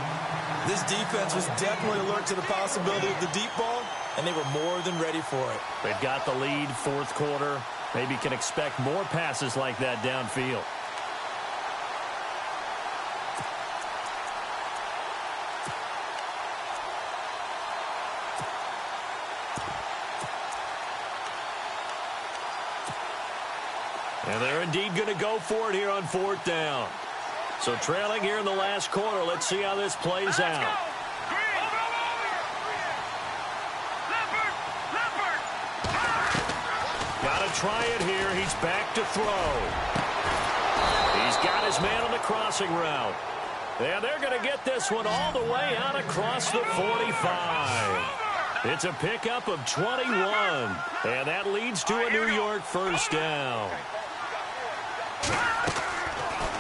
This defense was definitely alert to the possibility of the deep ball, and they were more than ready for it. They've got the lead, 4th quarter. Maybe can expect more passes like that downfield. And they're indeed going to go for it here on 4th down. So trailing here in the last quarter. Let's see how this plays out. Got to try it here. He's back to throw. He's got his man on the crossing route. And they're going to get this one all the way out across the 45. It's a pickup of 21. And that leads to a New York first down.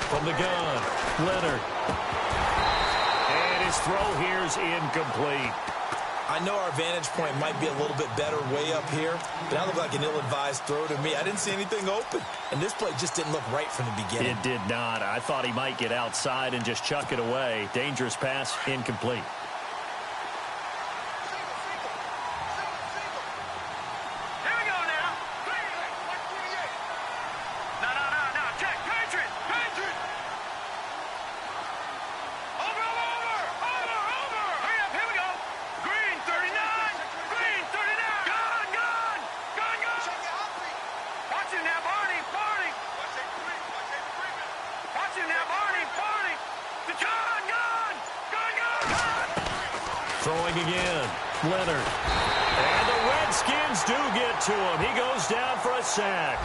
From the gun, Leonard. And his throw here is incomplete. I know our vantage point might be a little bit better way up here, but that looked like an ill-advised throw to me. I didn't see anything open, and this play just didn't look right from the beginning. It did not. I thought he might get outside and just chuck it away. Dangerous pass, incomplete. Throwing again, Leonard. And the Redskins do get to him. He goes down for a sack.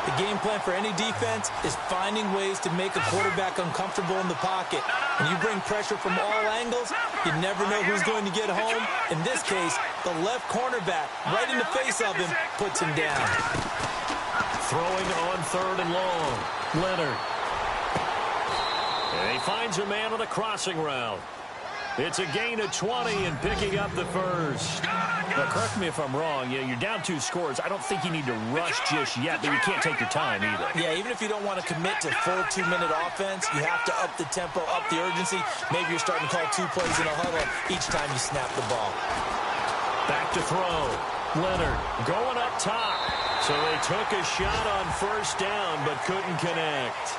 The game plan for any defense is finding ways to make a quarterback uncomfortable in the pocket. When you bring pressure from all angles, you never know who's going to get home. In this case, the left cornerback, right in the face of him, puts him down. Throwing on 3rd and long, Leonard. And he finds a man on the crossing route. It's a gain of 20 and picking up the first. Now, correct me if I'm wrong. You're down 2 scores. I don't think you need to rush just yet, but you can't take your time either. Yeah, even if you don't want to commit to full 2-minute offense, you have to up the tempo, up the urgency. Maybe you're starting to call 2 plays in a huddle each time you snap the ball. Back to throw. Leonard going up top. So they took a shot on 1st down, but couldn't connect.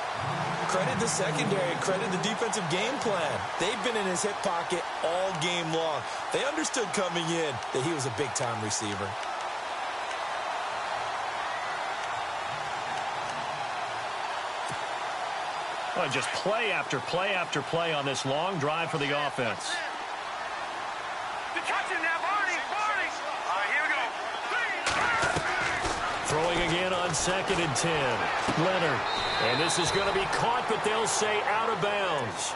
Credit the secondary, credit the defensive game plan. They've been in his hip pocket all game long. They understood coming in that he was a big-time receiver. Well, just play after play after play on this long drive for the offense. Throwing again on 2nd and 10. Leonard. And this is going to be caught, but they'll say out of bounds.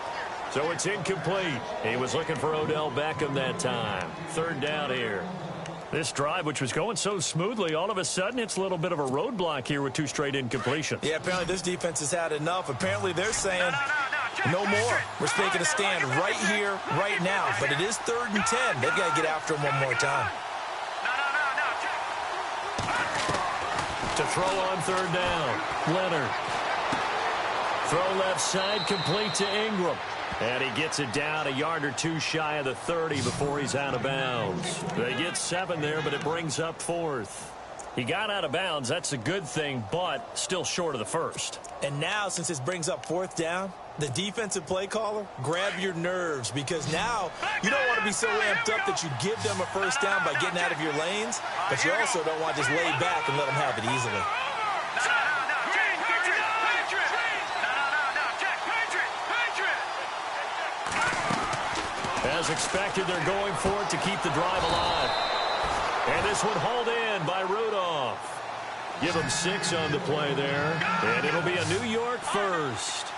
So it's incomplete. He was looking for Odell Beckham that time. 3rd down here. This drive, which was going so smoothly, all of a sudden it's a little bit of a roadblock here with 2 straight incompletions. Yeah, apparently this defense has had enough. Apparently they're saying no more. We're making a stand right here, right now. But it is 3rd and 10. They've got to get after him one more time. To throw on 3rd down, Leonard. Throw left side, complete to Ingram. And he gets it down a yard or 2 shy of the 30 before he's out of bounds. They get 7 there, but it brings up 4th. He got out of bounds. That's a good thing, but still short of the 1st. And now, since this brings up 4th down, the defensive play caller, grab your nerves, because now you don't want to be so amped up that you give them a 1st down by getting out of your lanes, but you also don't want to just lay back and let them have it easily. As expected, they're going for it to keep the drive alive. And this one hauled in by Rudolph. Give him 6 on the play there, and it'll be a New York 1st.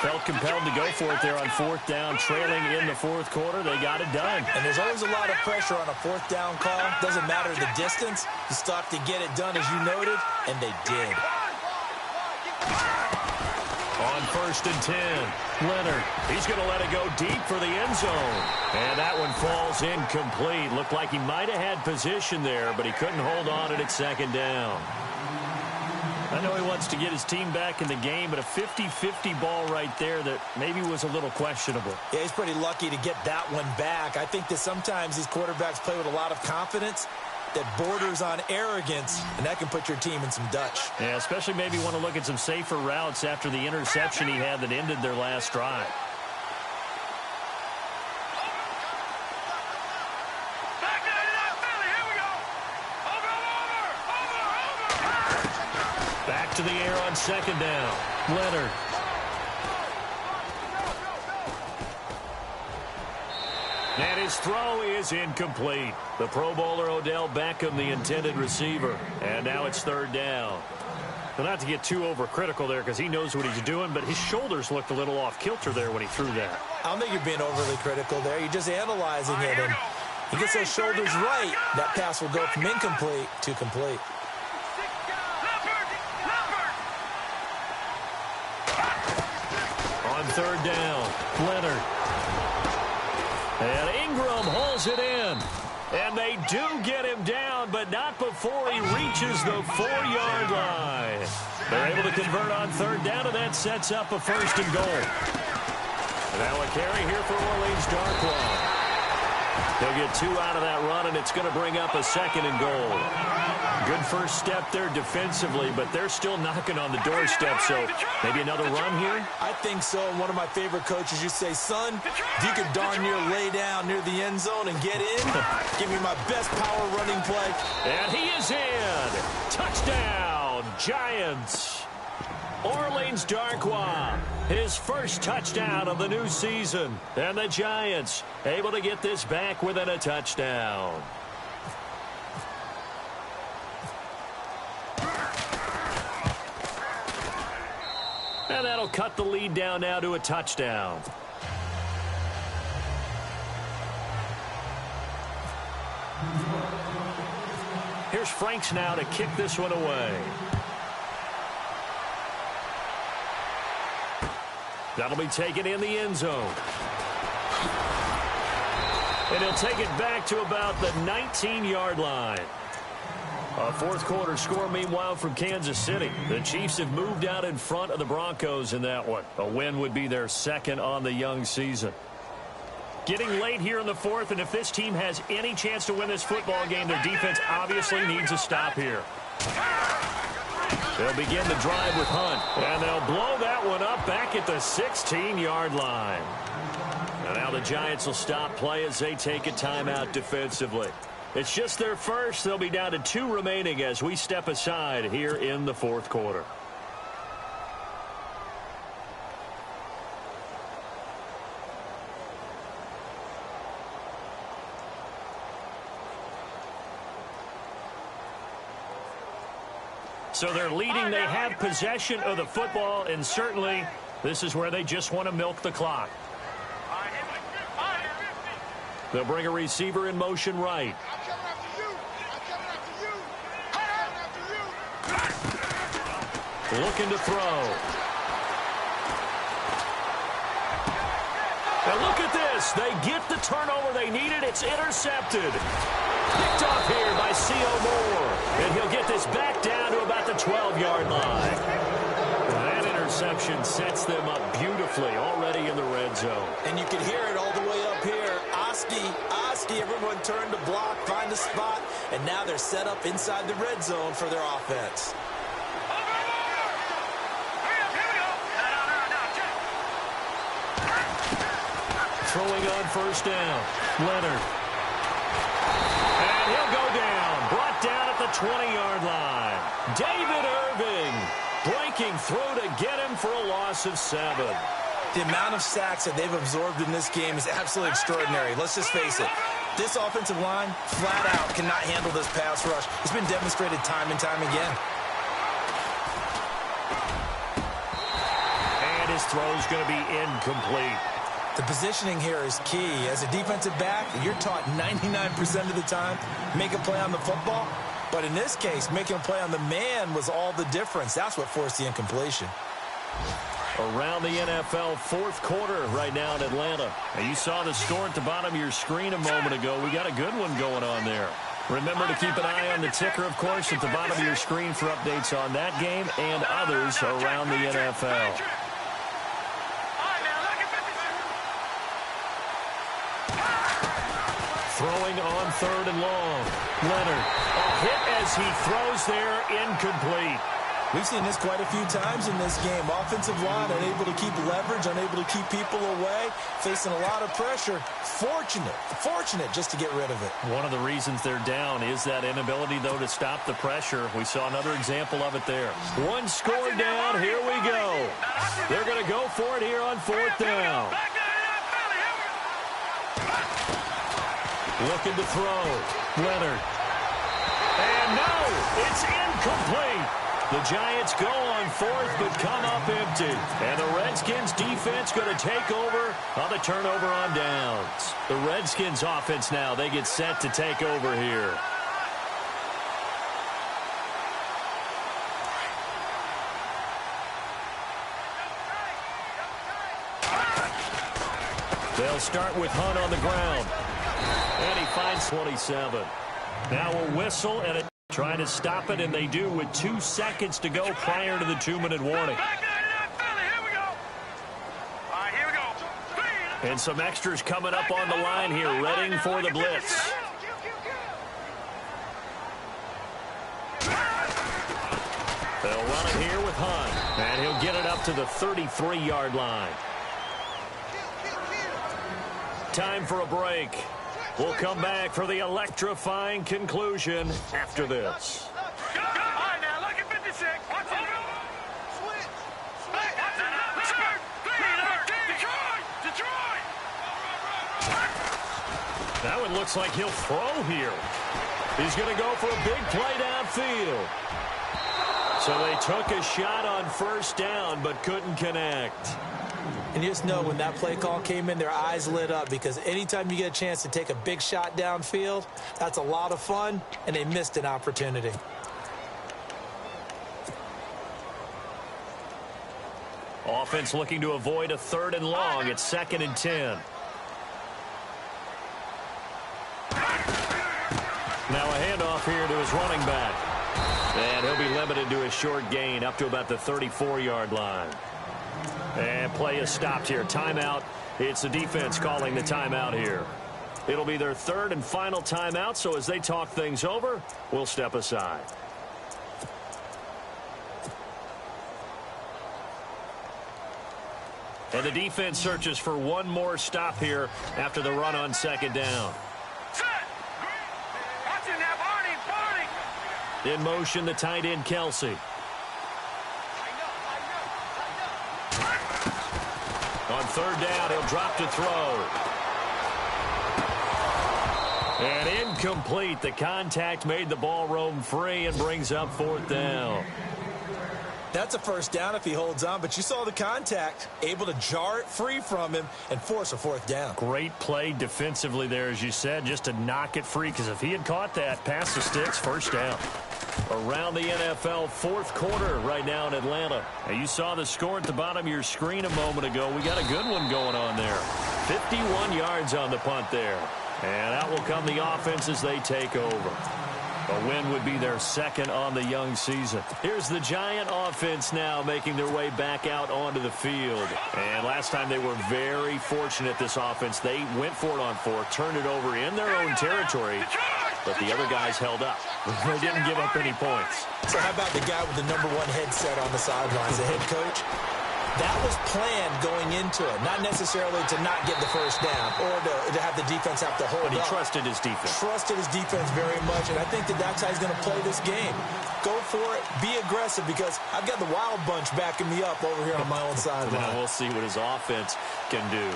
Felt compelled to go for it there on 4th down, trailing in the 4th quarter. They got it done. And there's always a lot of pressure on a 4th down call. Doesn't matter the distance. You still have to get it done, as you noted, and they did. On 1st and 10, Leonard. He's going to let it go deep for the end zone. And that one falls incomplete. Looked like he might have had position there, but he couldn't hold on it at 2nd down. I know he wants to get his team back in the game, but a 50-50 ball right there that maybe was a little questionable. Yeah, he's pretty lucky to get that one back. I think that sometimes these quarterbacks play with a lot of confidence that borders on arrogance, and that can put your team in some Dutch. Yeah, especially maybe want to look at some safer routes after the interception he had that ended their last drive. Back to the air on 2nd down. Leonard. And his throw is incomplete. The Pro Bowler Odell Beckham, the intended receiver. And now it's 3rd down. Well, not to get too overcritical there because he knows what he's doing, but his shoulders looked a little off kilter there when he threw that. I don't think you're being overly critical there. You're just analyzing it, and he gets those shoulders right. That pass will go from incomplete to complete. On 3rd down, Leonard. And Ingram hauls it in. And they do get him down, but not before he reaches the 4-yard line. They're able to convert on third down, and that sets up a first and goal. Now a carry here for Orleans Darkwa. They'll get 2 out of that run, and it's going to bring up a second and goal. Good first step there defensively, but they're still knocking on the doorstep, so maybe another run here? I think so. One of my favorite coaches, you say, son, if you could darn near lay down near the end zone and get in, give me my best power running play. And he is in. Touchdown, Giants. Orleans Darkwa, his first touchdown of the new season. And the Giants able to get this back within a touchdown. And that'll cut the lead down now to a touchdown. Here's Franks now to kick this one away. That'll be taken in the end zone. And he'll take it back to about the 19-yard line. A fourth quarter score, meanwhile, from Kansas City. The Chiefs have moved out in front of the Broncos in that one. A win would be their second on the young season. Getting late here in the fourth, and if this team has any chance to win this football game, their defense obviously needs a stop here. They'll begin the drive with Hunt, and they'll blow that one up back at the 16-yard line. And now the Giants will stop play as they take a timeout defensively. It's just their first. They'll be down to 2 remaining as we step aside here in the fourth quarter. So they're leading. They have possession of the football, and certainly this is where they just want to milk the clock. They'll bring a receiver in motion right. Looking to throw. And look at this. They get the turnover they needed. It's intercepted. Picked off here by C.O. Moore. And he'll get this back down to about the 12-yard line. That interception sets them up beautifully already in the red zone. And you can hear it all the way up here. Oski, everyone turned to block, find a spot, and now they're set up inside the red zone for their offense. Throwing on first down, Leonard. And he'll go down, brought down at the 20-yard line. David Irving breaking through to get him for a loss of 7. The amount of sacks that they've absorbed in this game is absolutely extraordinary. Let's just face it. This offensive line, flat out, cannot handle this pass rush. It's been demonstrated time and time again. And his throw's going to be incomplete. The positioning here is key. As a defensive back, you're taught 99% of the time, make a play on the football. But in this case, making a play on the man was all the difference. That's what forced the incompletion. Around the NFL fourth quarter right now in Atlanta. And you saw the score at the bottom of your screen a moment ago. We got a good one going on there. Remember to keep an eye on the ticker, of course, at the bottom of your screen for updates on that game and others around the NFL. Throwing on third and long. Leonard, a hit as he throws there, incomplete. We've seen this quite a few times in this game. Offensive line unable to keep leverage, unable to keep people away, facing a lot of pressure. Fortunate just to get rid of it. One of the reasons they're down is that inability, though, to stop the pressure. We saw another example of it there. One score down. Here we go. They're going to go for it here on fourth down. Looking to throw. Leonard. And no, it's incomplete. The Giants go on fourth, but come up empty. And the Redskins defense going to take over on the turnover on downs. The Redskins offense now, they get set to take over here. They'll start with Hunt on the ground. And he finds 27. Now a whistle and trying to stop it, and they do with 2 seconds to go prior to the 2-minute warning. And some extras coming up on the line here, readying for the blitz. They'll run it here with Hunt, and he'll get it up to the 33-yard line. Time for a break. We'll come back for the electrifying conclusion after this. All right, now look at 56. Watch it. Switch. Detroit. That one looks like he'll throw here. He's going to go for a big play downfield. So they took a shot on first down but couldn't connect. And you just know when that play call came in, their eyes lit up, because anytime you get a chance to take a big shot downfield, that's a lot of fun, and they missed an opportunity. Offense looking to avoid a 3rd and long. It's 2nd and 10. Now a handoff here to his running back. And he'll be limited to a short gain up to about the 34-yard line. And play is stopped here. Timeout. It's the defense calling the timeout here. It'll be their 3rd and final timeout, so as they talk things over, we'll step aside. And the defense searches for one more stop here after the run on 2nd down. In motion, the tight end, Kelsey. On 3rd down, he'll drop to throw. And incomplete. The contact made the ball roam free and brings up 4th down. That's a first down if he holds on, but you saw the contact, able to jar it free from him and force a 4th down. Great play defensively there, as you said, just to knock it free, because if he had caught that, past the sticks, first down. Around the NFL, 4th quarter right now in Atlanta. Now, you saw the score at the bottom of your screen a moment ago. We got a good one going on there. 51 yards on the punt there. And out will come the offense as they take over. A win would be their 2nd on the young season. Here's the Giant offense now making their way back out onto the field. And last time they were very fortunate, this offense. They went for it on 4th, turned it over in their own territory, but the other guys held up. They didn't give up any points. So how about the guy with the #1 headset on the sidelines, the head coach? That was planned going into it, not necessarily to not get the first down or to have the defense have to hold up. But he trusted his defense. Trusted his defense very much, and I think that's how he's going to play this game. Go for it, be aggressive, because I've got the wild bunch backing me up over here on my own sideline. Now we'll see what his offense can do.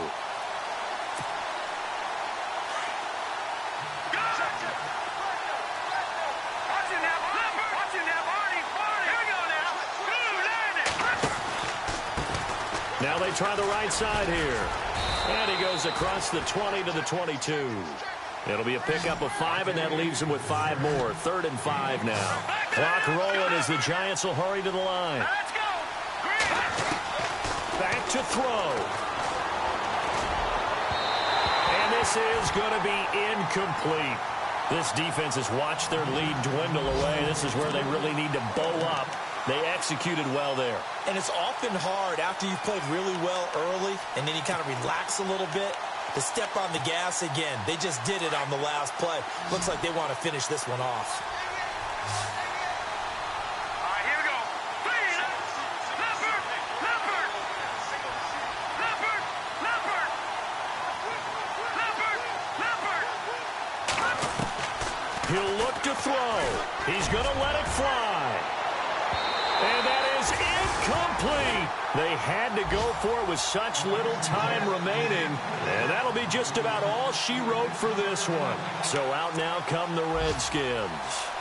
Now they try the right side here. And he goes across the 20 to the 22. It'll be a pickup of 5, and that leaves him with 5 more. 3rd and 5 now. Clock rolling as the Giants will hurry to the line. Back to throw. And this is going to be incomplete. This defense has watched their lead dwindle away. This is where they really need to bow up. They executed well there. And it's often hard after you've played really well early and then you kind of relax a little bit to step on the gas again. They just did it on the last play. Looks like they want to finish this one off. All right, here we go. Leopard. He'll look to throw. He's going to let it fly. And that is incomplete. They had to go for it with such little time remaining. And that'll be just about all she wrote for this one. So out now come the Redskins.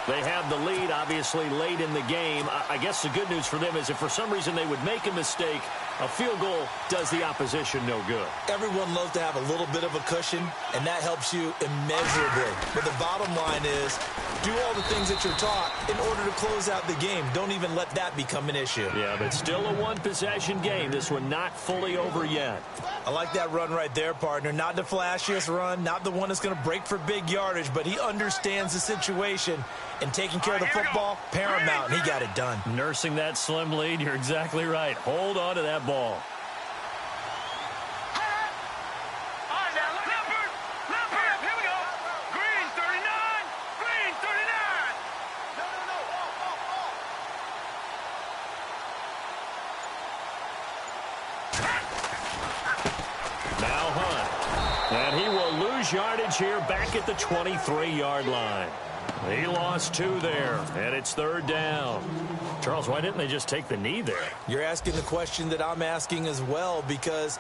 They have the lead, obviously, late in the game. I guess the good news for them is if for some reason they would make a mistake A field goal does the opposition no good. Everyone loves to have a little bit of a cushion, and that helps you immeasurably. But the bottom line is, do all the things that you're taught in order to close out the game. Don't even let that become an issue. Yeah, but still a one-possession game. This one not fully over yet. I like that run right there, partner. Not the flashiest run, not the one that's going to break for big yardage, but he understands the situation, and taking care of the football, paramount, and he got it done. Nursing that slim lead, you're exactly right. Hold on to that ball. Here we go. Green 39. Green 39. Now Hunt. And he will lose yardage here back at the 23-yard line. He lost 2 there, and it's 3rd down. Charles, why didn't they just take the knee there? You're asking the question that I'm asking as well, because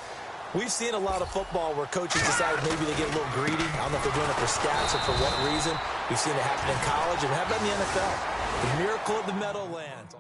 we've seen a lot of football where coaches decide maybe they get a little greedy. I don't know if they're doing it for stats or for what reason. We've seen it happen in college and happen in the NFL. The miracle of the Meadowlands.